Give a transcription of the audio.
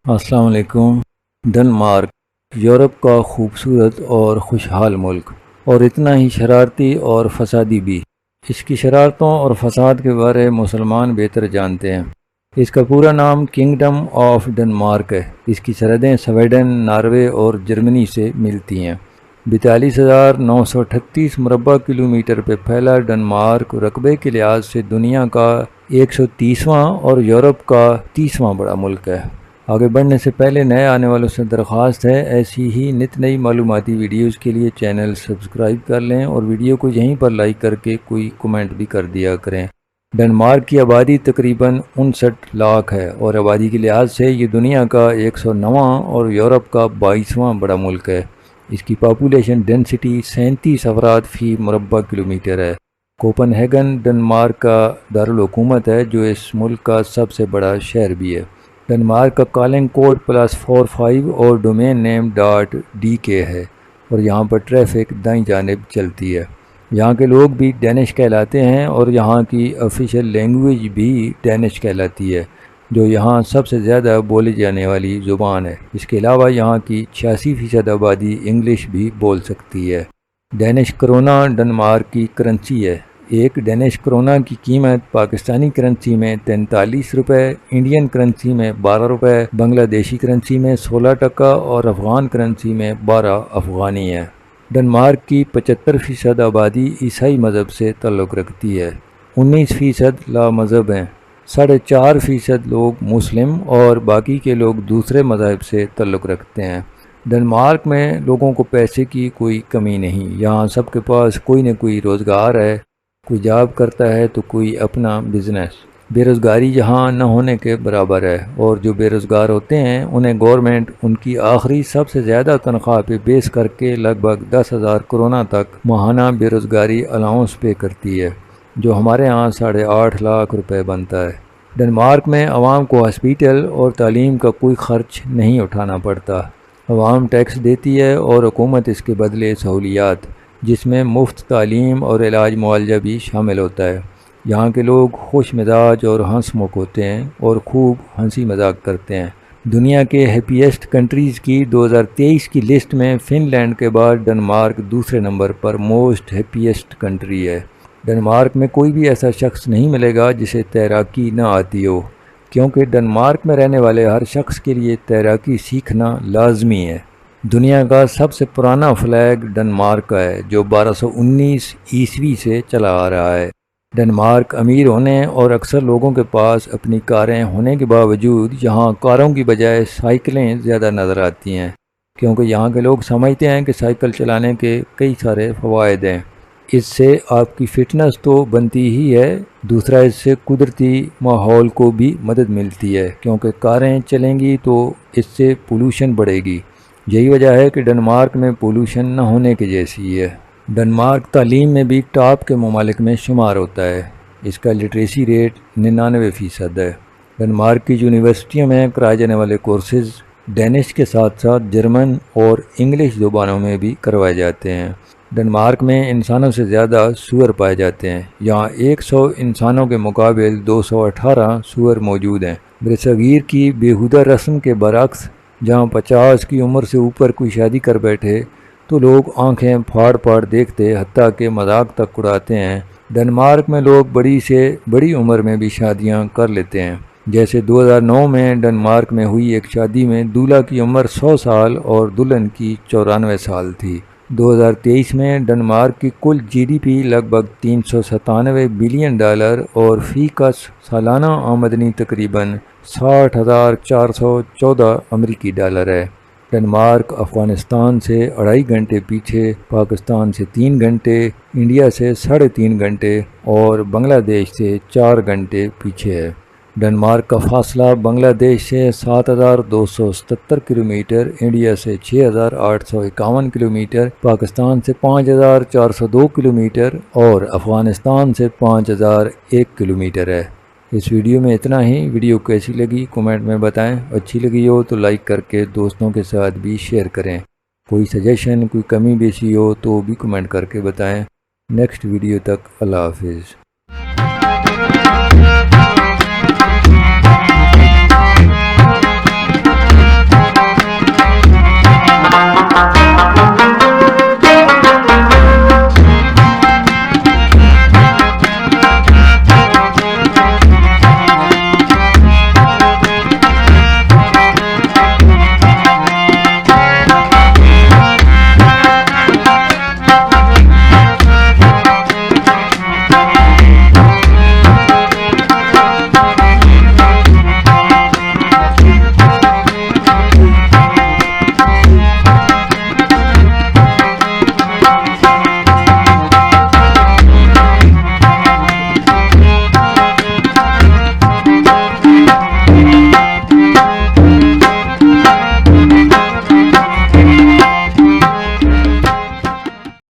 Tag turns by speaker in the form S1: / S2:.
S1: السلام علیکم۔ Denmark Europe کا خوبصورت اور خوشحال ملک، اور اتنا ہی شرارتی اور فسادی بھی۔ اس کی شرارتوں اور فساد کے بارے مسلمان بہتر جانتے ہیں۔ اس کا پورا نام کنگڈم آف ڈنمارک ہے۔ اس کی سرحدیں سویڈن، ناروے اور جرمنی سے ملتی ہیں۔ 42,938 مربع کلومیٹر پہ پھیلا ڈنمارک رقبے کے لحاظ سے دنیا کا 130واں اور یورپ کا 30واں بڑا ملک ہے۔ آگے بڑھنے سے پہلے نئے آنے والوں سے درخواست ہے ایسی ہی نت نئی معلوماتی ویڈیوز کے لیے چینل سبسکرائب کر لیں اور ویڈیو کو یہیں پر لائک کر کے کوئی کمنٹ بھی کر دیا کریں۔ ڈنمارک کی آبادی تقریباً 59 لاکھ ہے اور آبادی کے لحاظ سے یہ دنیا کا 109واں اور یورپ کا 22واں بڑا ملک ہے۔ اس کی پاپولیشن ڈینسٹی 37 افراد فی مربع کلومیٹر ہے۔ کوپن ہیگن ڈنمارک کا دارالحکومت ہے جو اس ملک کا سب سے بڑا شہر بھی ہے۔ ڈنمارک کا کالنگ کوڈ +45 اور ڈومین نیم .dk ہے اور یہاں پر ٹریفک دائیں جانب چلتی ہے۔ یہاں کے لوگ بھی ڈینش کہلاتے ہیں اور یہاں کی آفیشیل لینگویج بھی ڈینش کہلاتی ہے جو یہاں سب سے زیادہ بولی جانے والی زبان ہے۔ اس کے علاوہ یہاں کی 86% آبادی انگلش بھی بول سکتی ہے۔ ڈینش کرونا ڈنمارک کی کرنسی ہے۔ ایک ڈینش کرونا کی قیمت پاکستانی کرنسی میں 43 روپے، انڈین کرنسی میں 12 روپے، بنگلہ دیشی کرنسی میں 16 ٹکا اور افغان کرنسی میں 12 افغانی ہے۔ ڈنمارک کی 75% آبادی عیسائی مذہب سے تعلق رکھتی ہے۔ 19% لا مذہب ہیں۔ 4.5% لوگ مسلم اور باقی کے لوگ دوسرے مذاہب سے تعلق رکھتے ہیں۔ ڈنمارک میں لوگوں کو پیسے کی کوئی کمی نہیں۔ یہاں سب کے پاس کوئی نہ کوئی روزگار ہے، کوئی جاب کرتا ہے تو کوئی اپنا بزنس۔ بے روزگاری یہاں نہ ہونے کے برابر ہے اور جو بے روزگار ہوتے ہیں انہیں گورنمنٹ ان کی آخری سب سے زیادہ تنخواہ پہ بیس کر کے لگ بھگ 10,000 کرونا تک ماہانہ بے روزگاری الاؤنس پے کرتی ہے جو ہمارے ہاں 8.5 لاکھ روپے بنتا ہے۔ ڈنمارک میں عوام کو ہاسپیٹل اور تعلیم کا کوئی خرچ نہیں اٹھانا پڑتا۔ عوام ٹیکس دیتی ہے اور حکومت اس کے بدلے سہولیات جس میں مفت تعلیم اور علاج معالجہ بھی شامل ہوتا ہے۔ یہاں کے لوگ خوش مزاج اور ہنس مکھ ہوتے ہیں اور خوب ہنسی مذاق کرتے ہیں۔ دنیا کے ہیپیسٹ کنٹریز کی 2023 کی لسٹ میں فن لینڈ کے بعد ڈنمارک دوسرے نمبر پر موسٹ ہیپیسٹ کنٹری ہے۔ ڈنمارک میں کوئی بھی ایسا شخص نہیں ملے گا جسے تیراکی نہ آتی ہو، کیونکہ ڈنمارک میں رہنے والے ہر شخص کے لیے تیراکی سیکھنا لازمی ہے۔ دنیا کا سب سے پرانا فلیگ ڈنمارک کا ہے جو 1219 عیسوی سے چلا آ رہا ہے۔ ڈنمارک امیر ہونے اور اکثر لوگوں کے پاس اپنی کاریں ہونے کے باوجود یہاں کاروں کی بجائے سائیکلیں زیادہ نظر آتی ہیں، کیونکہ یہاں کے لوگ سمجھتے ہیں کہ سائیکل چلانے کے کئی سارے فوائد ہیں۔ اس سے آپ کی فٹنس تو بنتی ہی ہے، دوسرا اس سے قدرتی ماحول کو بھی مدد ملتی ہے کیونکہ کاریں چلیں گی تو اس سے پولوشن بڑھے گی۔ یہی وجہ ہے کہ ڈنمارک میں پولوشن نہ ہونے کی جیسی ہے۔ ڈنمارک تعلیم میں بھی ٹاپ کے ممالک میں شمار ہوتا ہے۔ اس کا لٹریسی ریٹ 99% ہے۔ ڈنمارک کی یونیورسٹیوں میں کرائے جانے والے کورسز ڈینش کے ساتھ ساتھ جرمن اور انگلش زبانوں میں بھی کروائے جاتے ہیں۔ ڈنمارک میں انسانوں سے زیادہ سور پائے جاتے ہیں۔ یہاں 100 انسانوں کے مقابل 218 سور موجود ہیں۔ برصغیر کی بیہودہ رسم کے برعکس جہاں 50 کی عمر سے اوپر کوئی شادی کر بیٹھے تو لوگ آنکھیں پھاڑ پھاڑ دیکھتے حتیٰ کہ مذاق تک اڑاتے ہیں، ڈنمارک میں لوگ بڑی سے بڑی عمر میں بھی شادیاں کر لیتے ہیں۔ جیسے 2009 میں ڈنمارک میں ہوئی ایک شادی میں دولہا کی عمر 100 سال اور دلہن کی 94 سال تھی۔ 2023 میں ڈنمارک کی کل GDP لگ بھگ $397 بلین اور فی کس سالانہ آمدنی تقریباً 60,414 امریکی ڈالر ہے۔ ڈنمارک افغانستان سے 2.5 گھنٹے پیچھے، پاکستان سے 3 گھنٹے، انڈیا سے 3.5 گھنٹے اور بنگلہ دیش سے 4 گھنٹے پیچھے ہے۔ ڈنمارک کا فاصلہ بنگلہ دیش سے 7,277 کلومیٹر، انڈیا سے 6,851 کلومیٹر، پاکستان سے 5,402 کلومیٹر اور افغانستان سے 5,001 کلومیٹر ہے۔ اس ویڈیو میں اتنا ہی۔ ویڈیو کیسی لگی کمنٹ میں بتائیں، اچھی لگی ہو تو لائک کر کے دوستوں کے ساتھ بھی شیئر کریں۔ کوئی سجیشن، کوئی کمی بیشی ہو تو بھی کمنٹ کر کے بتائیں۔ نیکسٹ ویڈیو تک اللہ حافظ۔